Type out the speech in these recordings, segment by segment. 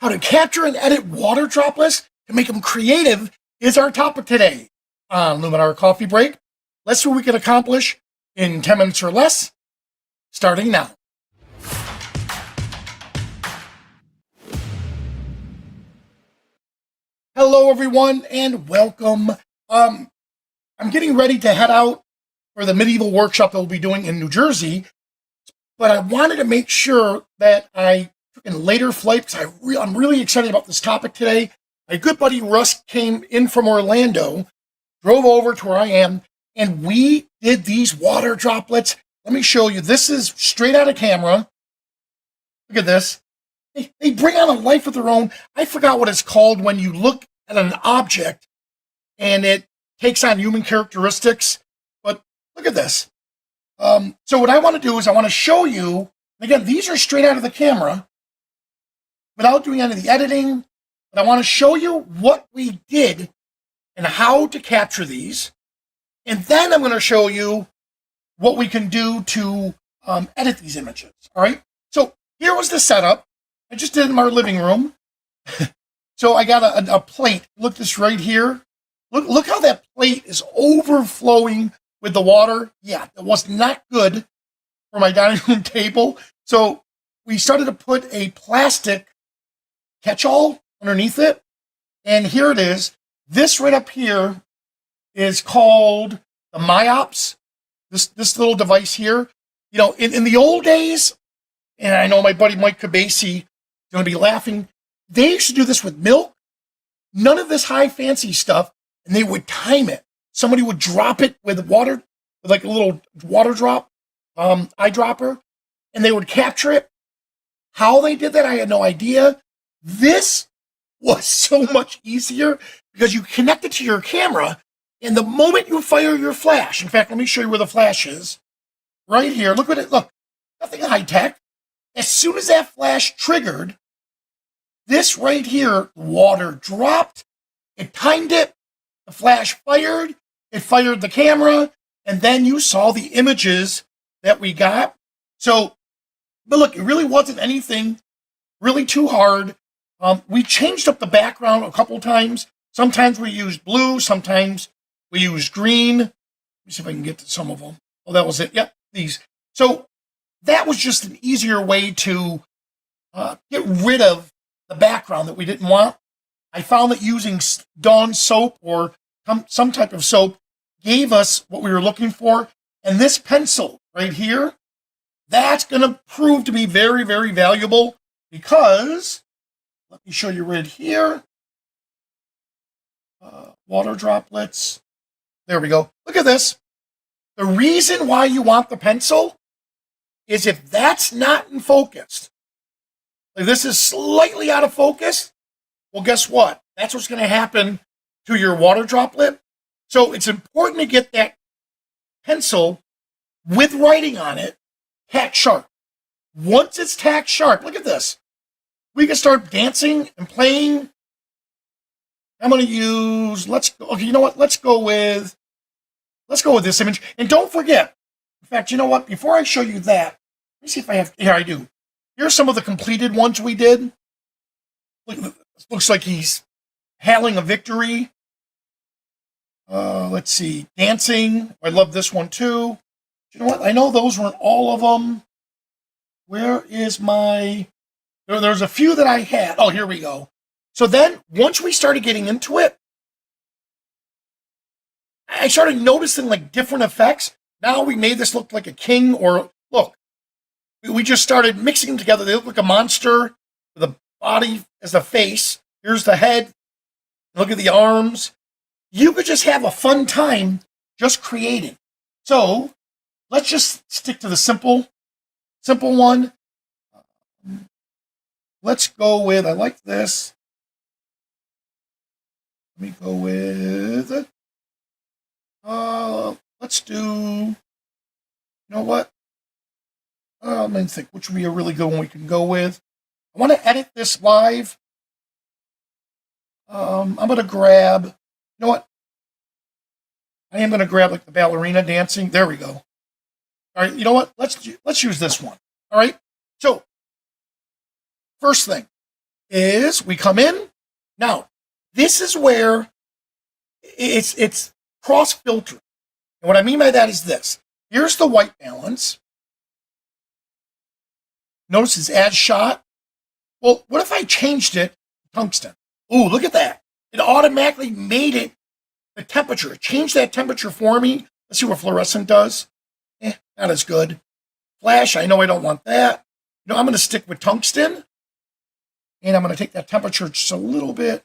How to capture and edit water droplets to make them creative is our topic today on Luminar Coffee Break. Let's see what we can accomplish in 10 minutes or less, starting now. Hello, everyone, and welcome. I'm getting ready to head out for the medieval workshop that we'll be doing in New Jersey, but I wanted to make sure that I took a later flight because I'm really excited about this topic today. My good buddy Russ came in from Orlando, drove over to where I am, and we did these water droplets. Let me show you. This is straight out of camera. Look at this. They bring on a life of their own. I forgot what it's called when you look at an object and it takes on human characteristics. But look at this. So what I want to do is I want to show you, again, these are straight out of the camera without doing any of the editing, but I want to show you what we did and how to capture these. And then I'm going to show you what we can do to edit these images. All right. So here was the setup. I just did it in my living room. So I got a plate. Look this right here. Look how that plate is overflowing with the water. Yeah, that was not good for my dining room table. So we started to put a plastic catch-all underneath it. And here it is. This right up here is called the Myops. This little device here. You know, in the old days, and I know my buddy Mike Cabasi is going to be laughing, they used to do this with milk. None of this high fancy stuff. And they would time it. Somebody would drop it with water, with like a little water drop, eyedropper, and they would capture it. How they did that, I had no idea. This was so much easier because you connect it to your camera, and the moment you fire your flash, in fact, let me show you where the flash is. Right here, look at it, look, nothing high tech. As soon as that flash triggered, this right here, water dropped, it timed it, the flash fired, it fired the camera, and then you saw the images that we got. So, but look, it really wasn't anything really too hard. We changed up the background a couple times. Sometimes we used blue, sometimes we used green. Let me see if I can get to some of them. Oh, that was it. Yep, these. So that was just an easier way to get rid of the background that we didn't want. I found that using Dawn soap or some type of soap gave us what we were looking for. And this pencil right here, that's going to prove to be very, very valuable because, let me show you right here, water droplets. There we go. Look at this. The reason why you want the pencil is if that's not in focus, if this is slightly out of focus, well, guess what? That's what's going to happen to your water droplet. So it's important to get that pencil with writing on it tack sharp. Once it's tack sharp, look at this. We can start dancing and playing. I'm going to use, okay, you know what? Let's go with this image. And don't forget, in fact, you know what? Before I show you that, let me see if I have, here I do. Here's some of the completed ones we did. Looks like he's hailing a victory. Let's see, dancing. I love this one too. You know what? I know those weren't all of them. Where is my... There's a few that I had. Oh, here we go. So then, once we started getting into it, I started noticing like different effects. Now we made this look like a king, or look, we just started mixing them together. They look like a monster with a body as the face. Here's the head. Look at the arms. You could just have a fun time just creating. So let's just stick to the simple one. Let's go with, I like this. Let me go with, let's do, you know what? Let me think, which would be a really good one we can go with. I want to edit this live. I'm going to grab, you know what? I am going to grab like the ballerina dancing. There we go. All right, you know what? Let's use this one. All right. So, first thing, is we come in. Now, this is where it's cross-filtering. And what I mean by that is this. Here's the white balance. Notice it's as shot. Well, what if I changed it to tungsten? Ooh, look at that. It automatically made it the temperature. Change that temperature for me. Let's see what fluorescent does. Not as good. Flash, I know I don't want that. You know, I'm going to stick with tungsten. And I'm going to take that temperature just a little bit.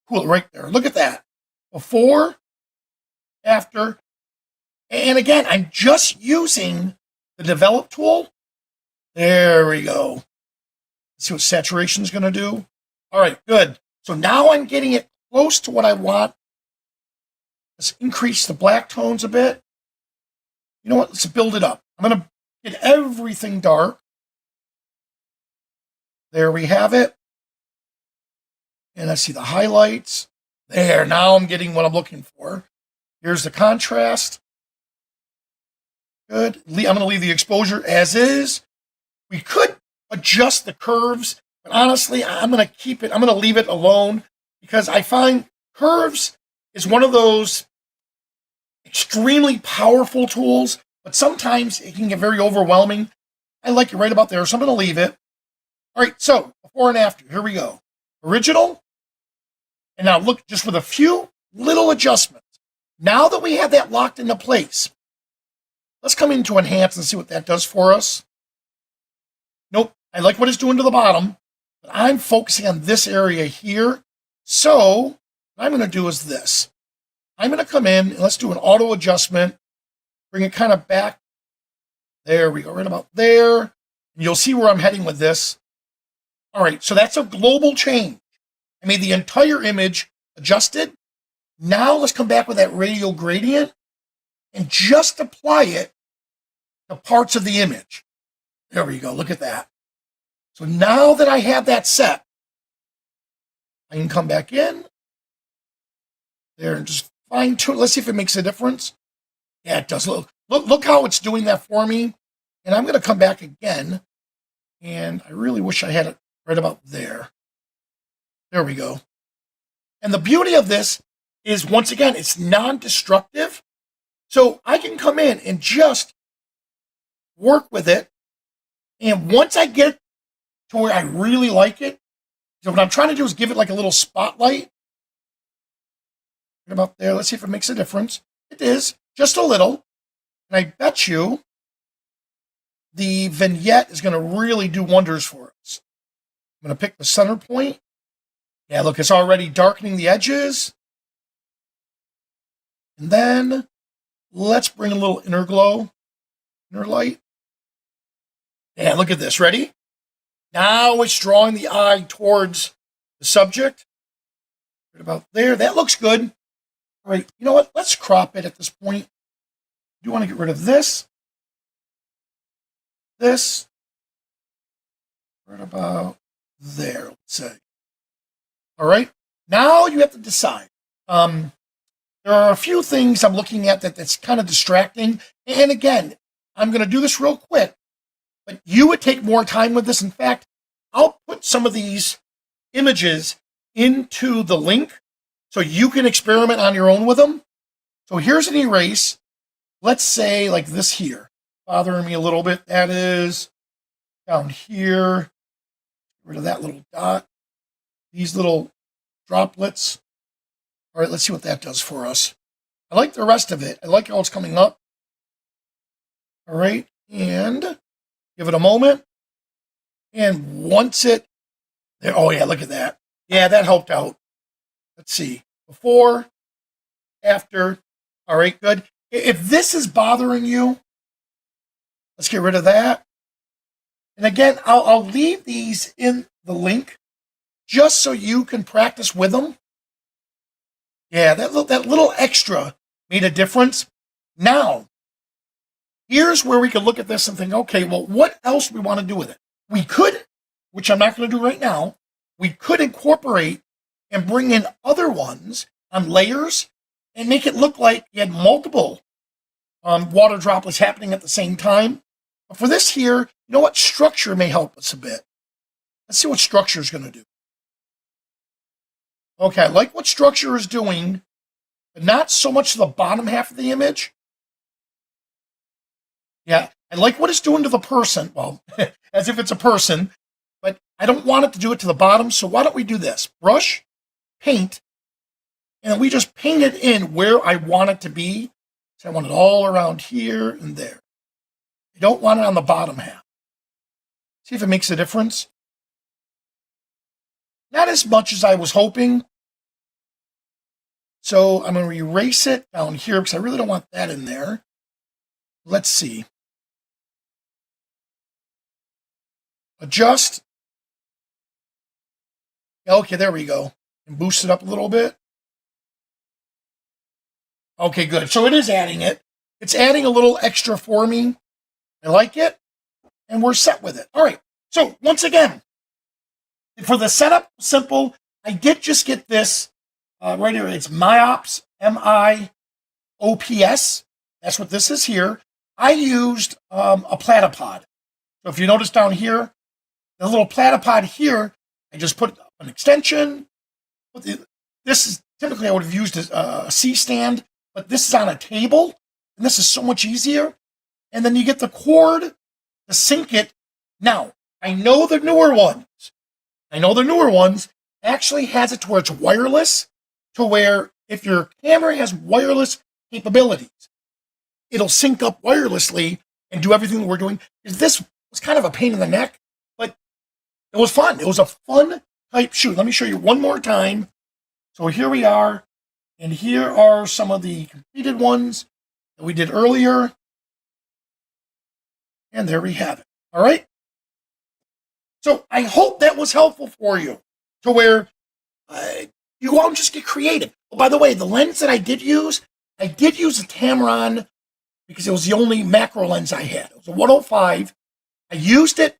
Cool, right there. Look at that. Before, after. And again, I'm just using the develop tool. There we go. Let's see what saturation is going to do. All right, good. So now I'm getting it close to what I want. Let's increase the black tones a bit. You know what? Let's build it up. I'm going to get everything dark. There we have it. And let's see the highlights. There, now I'm getting what I'm looking for. Here's the contrast. Good. I'm going to leave the exposure as is. We could adjust the curves, but honestly, I'm going to keep it. I'm going to leave it alone because I find curves is one of those extremely powerful tools, but sometimes it can get very overwhelming. I like it right about there, so I'm going to leave it. All right, so before and after, here we go. Original. And now look, just with a few little adjustments. Now that we have that locked into place, let's come into enhance and see what that does for us. Nope, I like what it's doing to the bottom, but I'm focusing on this area here. So what I'm going to do is this. I'm going to come in and let's do an auto adjustment. Bring it kind of back. There we go, right about there. And you'll see where I'm heading with this. All right, so that's a global change. I made the entire image adjusted. Now let's come back with that radial gradient and just apply it to parts of the image. There we go, look at that. So now that I have that set, I can come back in there and just fine tune. Let's see if it makes a difference. Yeah, it does. Look how it's doing that for me. And I'm going to come back again. And I really wish I had it right about there. There we go. And the beauty of this is, once again, it's non-destructive. So I can come in and just work with it. And once I get to where I really like it, so what I'm trying to do is give it like a little spotlight. Right about there. Let's see if it makes a difference. It is, just a little. And I bet you the vignette is going to really do wonders for us. I'm going to pick the center point. Yeah, look, it's already darkening the edges. And then let's bring a little inner glow, inner light. Yeah, look at this. Ready? Now it's drawing the eye towards the subject. Right about there. That looks good. All right, you know what? Let's crop it at this point. I do want to get rid of this. This. Right about there, let's say. All right. Now you have to decide. There are a few things I'm looking at that's kind of distracting. And again, I'm going to do this real quick. But you would take more time with this. In fact, I'll put some of these images into the link so you can experiment on your own with them. So here's an erase. Let's say like this here. Bothering me a little bit. That is down here. Get rid of that little dot. These little droplets. All right, let's see what that does for us. I like the rest of it. I like how it's coming up. All right, and give it a moment. And once it, there, oh yeah, look at that. Yeah, that helped out. Let's see. Before, after. All right, good. If this is bothering you, let's get rid of that. And again, I'll leave these in the link just so you can practice with them. Yeah, that little extra made a difference. Now, here's where we could look at this and think, okay, well, what else do we want to do with it? We could, which I'm not going to do right now, we could incorporate and bring in other ones on layers and make it look like you had multiple water droplets happening at the same time. But for this here, you know what? Structure may help us a bit. Let's see what structure is going to do. Okay, I like what structure is doing, but not so much to the bottom half of the image. Yeah, I like what it's doing to the person. Well, as if it's a person, but I don't want it to do it to the bottom. So why don't we do this? Brush, paint, and we just paint it in where I want it to be. So I want it all around here and there. I don't want it on the bottom half. See if it makes a difference. Not as much as I was hoping. So I'm going to erase it down here because I really don't want that in there. Let's see. Adjust. Okay, there we go. And boost it up a little bit. Okay, good. So it is adding it. It's adding a little extra for me. I like it. And we're set with it. All right. So once again, for the setup, simple. I did just get this right here. It's MIOPS, MIOPS. That's what this is here. I used a platypod. So if you notice down here, the little platypod here, I just put an extension. This is typically I would have used a C-stand, but this is on a table, and this is so much easier. And then you get the cord to sync it. Now, I know the newer ones actually has it to where it's wireless, to where if your camera has wireless capabilities, it'll sync up wirelessly and do everything that we're doing. This was kind of a pain in the neck, but it was fun. It was a fun type shoot. Let me show you one more time. So here we are, and here are some of the completed ones that we did earlier. And there we have it. All right. So I hope that was helpful for you to where you won't just get creative. Oh, by the way, the lens that I did use a Tamron because it was the only macro lens I had. It was a 105. I used it.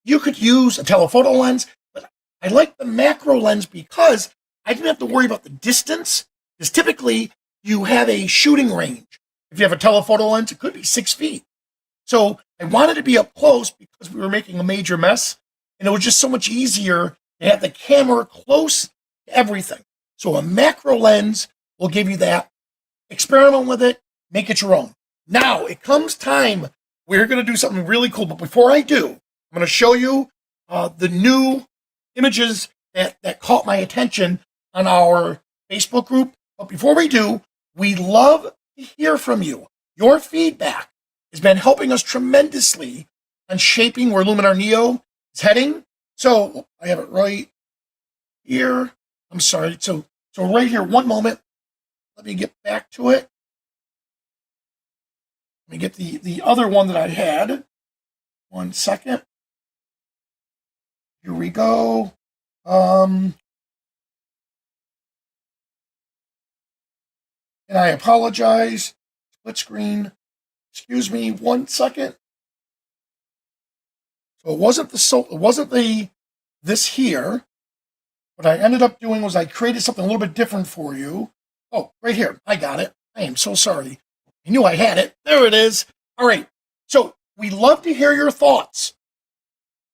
You could use a telephoto lens, but I like the macro lens because I didn't have to worry about the distance. Because typically you have a shooting range. If you have a telephoto lens, it could be 6 feet. So I wanted to be up close because we were making a major mess. And it was just so much easier to have the camera close to everything. So a macro lens will give you that. Experiment with it. Make it your own. Now, it comes time. We're going to do something really cool. But before I do, I'm going to show you the new images that caught my attention on our Facebook group. But before we do, we love to hear from you. Your feedback has been helping us tremendously on shaping where Luminar Neo is heading. So I have it right here. I'm sorry. So right here, one moment. Let me get back to it. Let me get the other one that I had. 1 second. Here we go. And I apologize. Split screen. Excuse me 1 second. So it wasn't this here. What I ended up doing was I created something a little bit different for you. Oh, right here. I got it. I am so sorry. I knew I had it. There it is. All right. So we love to hear your thoughts.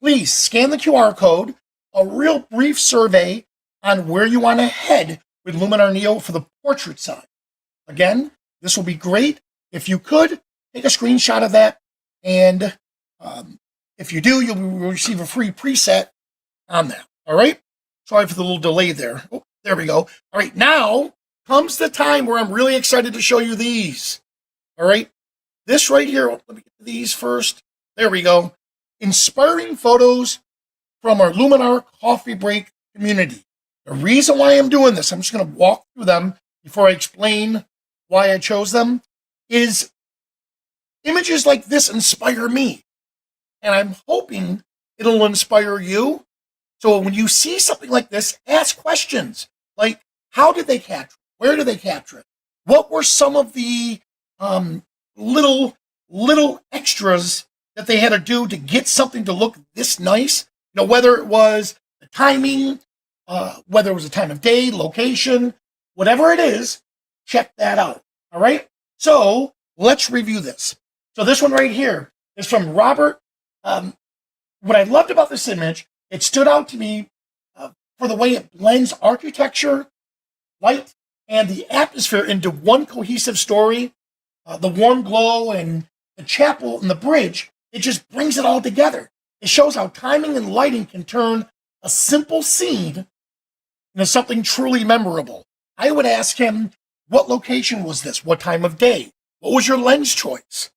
Please scan the QR code, a real brief survey on where you want to head with Luminar Neo for the portrait side. Again, this will be great. If you could, take a screenshot of that. And if you do, you'll receive a free preset on that. All right? Sorry for the little delay there. Oh, there we go. All right, now comes the time where I'm really excited to show you these. All right? This right here, let me get to these first. There we go. Inspiring photos from our Luminar Coffee Break community. The reason why I'm doing this, I'm just going to walk through them before I explain why I chose them, is images like this inspire me. And I'm hoping it'll inspire you. So when you see something like this, ask questions like, how did they capture it? Where did they capture it? What were some of the little extras that they had to do to get something to look this nice? You know, whether it was the timing, whether it was a time of day, location, whatever it is, check that out. All right. So let's review this. So this one right here is from Robert. What I loved about this image It stood out to me for the way it blends architecture, light, and the atmosphere into one cohesive story. The warm glow and the chapel and the bridge, it just brings it all together. It shows how timing and lighting can turn a simple scene into something truly memorable. I would ask him, what location was this? What time of day? What was your lens choice?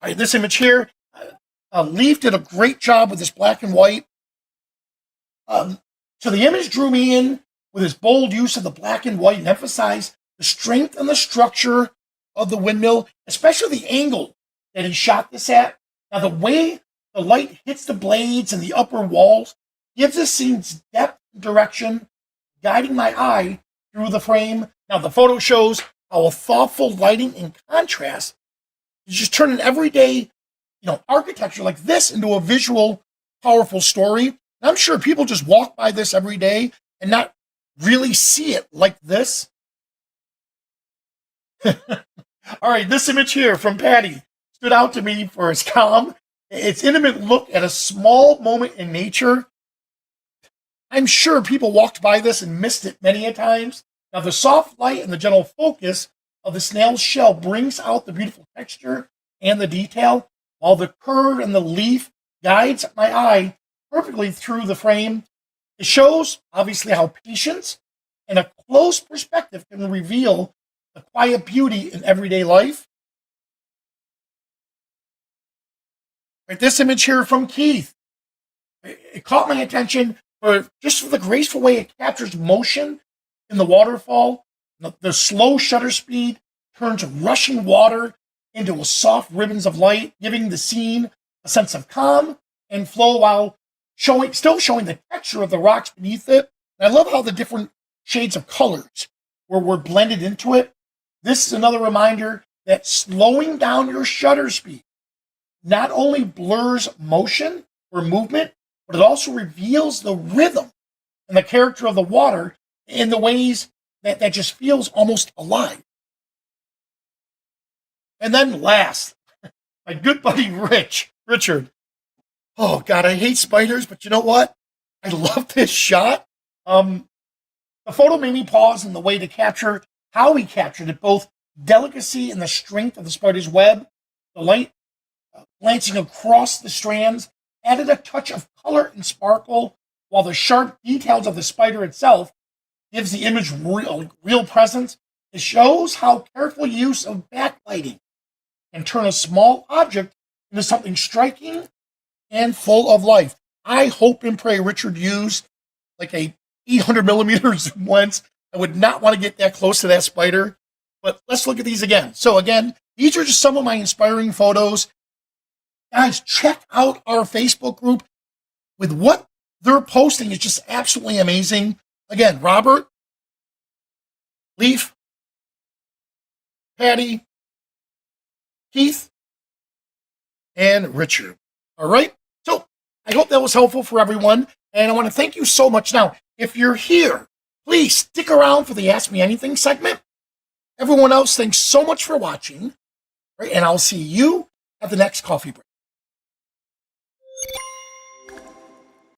All right, this image here, Leaf did a great job with this black and white. So the image drew me in with his bold use of the black and white and emphasized the strength and the structure of the windmill, especially the angle that he shot this at. Now, the way the light hits the blades and the upper walls gives the scene's depth and direction, guiding my eye through the frame. Now, the photo shows how a thoughtful lighting and contrast is just turn an everyday, architecture like this into a visual, powerful story. And I'm sure people just walk by this every day and not really see it like this. All right, this image here from Patty stood out to me for its calm, its intimate look at a small moment in nature. I'm sure people walked by this and missed it many a times. Now, the soft light and the gentle focus of the snail's shell brings out the beautiful texture and the detail, while the curve and the leaf guides my eye perfectly through the frame. It shows, obviously, how patience and a close perspective can reveal the quiet beauty in everyday life. Right, this image here from Keith, it caught my attention for the graceful way it captures motion in the waterfall. The slow shutter speed turns rushing water into a soft ribbons of light, giving the scene a sense of calm and flow while still showing the texture of the rocks beneath it. And I love how the different shades of colors were blended into it. This is another reminder that slowing down your shutter speed not only blurs motion or movement, but it also reveals the rhythm and the character of the water in the ways that just feels almost alive. And then last, my good buddy Richard. Oh God, I hate spiders, but you know what? I love this shot. The photo made me pause in the way to capture how he captured it, both delicacy and the strength of the spider's web. The light glancing across the strands added a touch of color and sparkle, while the sharp details of the spider itself gives the image real presence. It shows how careful use of backlighting can turn a small object into something striking and full of life. I hope and pray Richard used like a 800 millimeter zoom lens. I would not want to get that close to that spider. But let's look at these again. So again, these are just some of my inspiring photos. Guys, check out our Facebook group. With what they're posting, it's just absolutely amazing. Again, Robert, Leaf, Patty, Keith, and Richard. All right? So I hope that was helpful for everyone. And I want to thank you so much. Now, if you're here, please stick around for the Ask Me Anything segment. Everyone else, thanks so much for watching. Right? And I'll see you at the next coffee break.